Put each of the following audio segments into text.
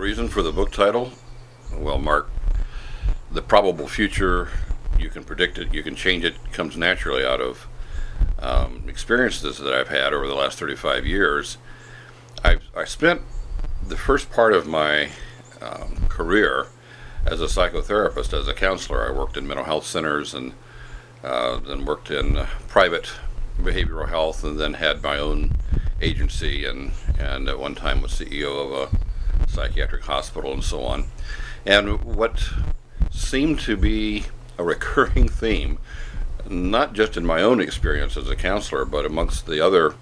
reason for the book title? Well, Mark, the probable future, you can predict it, you can change it, comes naturally out of experiences that I've had over the last 35 years. I spent the first part of my career as a psychotherapist, as a counselor. I worked in mental health centers and then worked in private behavioral health, and then had my own agency, and at one time was CEO of a psychiatric hospital and so on. And what seemed to be a recurring theme, not just in my own experience as a counselor, but amongst the other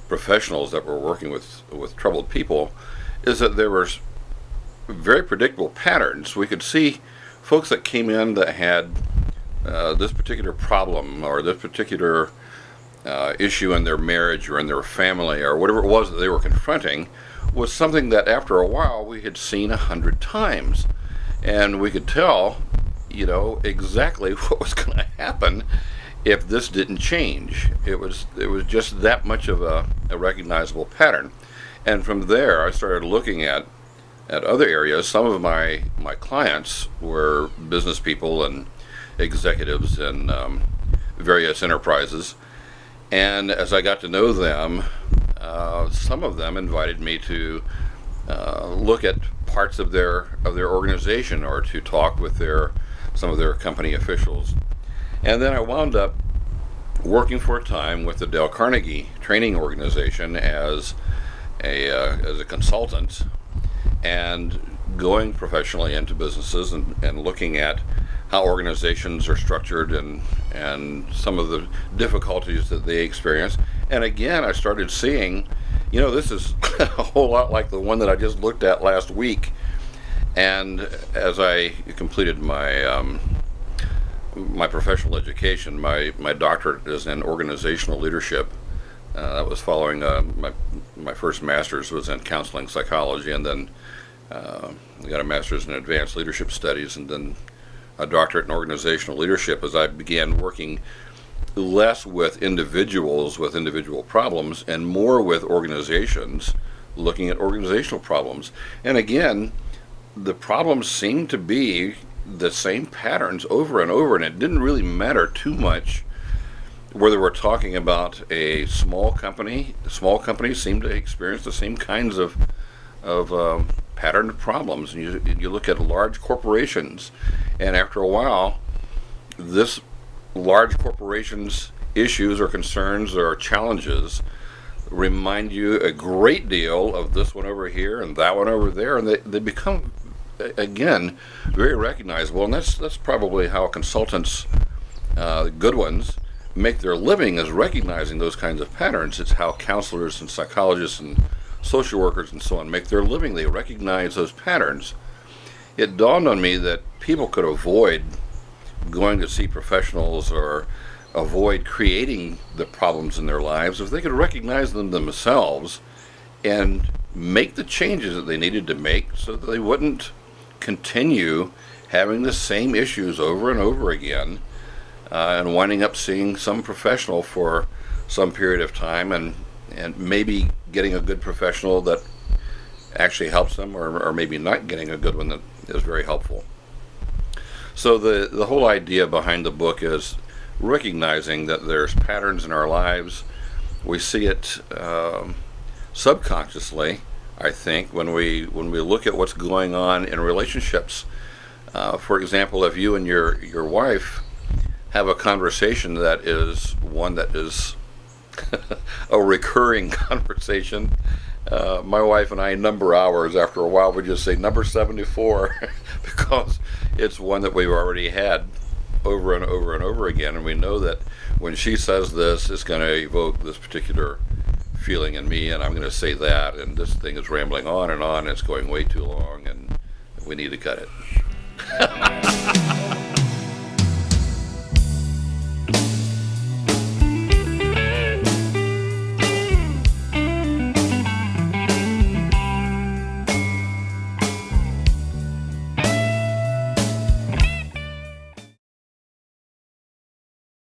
professionals that were working with troubled people, is that there were very predictable patterns. We could see folks that came in that had this particular problem or this particular issue in their marriage or in their family or whatever it was that they were confronting was something that after a while we had seen 100 times. And we could tell, exactly what was going to happen if this didn't change. It was just that much of a recognizable pattern. And from there I started looking at other areas. Some of my clients were business people and executives in various enterprises. And as I got to know them, some of them invited me to look at parts of their organization, or to talk with some of their company officials. And then I wound up working for a time with the Dale Carnegie training organization as a consultant, and going professionally into businesses and looking at how organizations are structured and some of the difficulties that they experience. And again, I started seeing, this is a whole lot like the one that I just looked at last week. And as I completed my my professional education, my doctorate is in organizational leadership. That was following my first master's was in counseling psychology, and then I got a master's in advanced leadership studies, and then a doctorate in organizational leadership, as I began working less with individuals with individual problems and more with organizations, looking at organizational problems. And again, the problems seemed to be the same patterns over and over, and it didn't really matter too much whether we're talking about a small company. Small companies seem to experience the same kinds of patterned problems. And you look at large corporations, and after a while, this large corporations' issues or concerns or challenges remind you a great deal of this one over here and that one over there, and they become, again, very recognizable. And that's probably how consultants, good ones, make their living, is recognizing those kinds of patterns. It's how counselors and psychologists and social workers and so on make their living. They recognize those patterns. It dawned on me that people could avoid going to see professionals or avoid creating the problems in their lives if they could recognize them themselves and make the changes that they needed to make so that they wouldn't continue having the same issues over and over again, and winding up seeing some professional for some period of time, and maybe getting a good professional that actually helps them, or maybe not getting a good one that is very helpful. So the whole idea behind the book is recognizing that there's patterns in our lives. We see it subconsciously, I think, when we look at what's going on in relationships. For example, if you and your wife have a conversation that is one that is a recurring conversation. My wife and I number hours. After a while, we just say number 74 because it's one that we've already had over and over and over again, and we know that when she says this, it's going to evoke this particular feeling in me, and I'm going to say that, and this thing is rambling on and on. It's going way too long, and we need to cut it.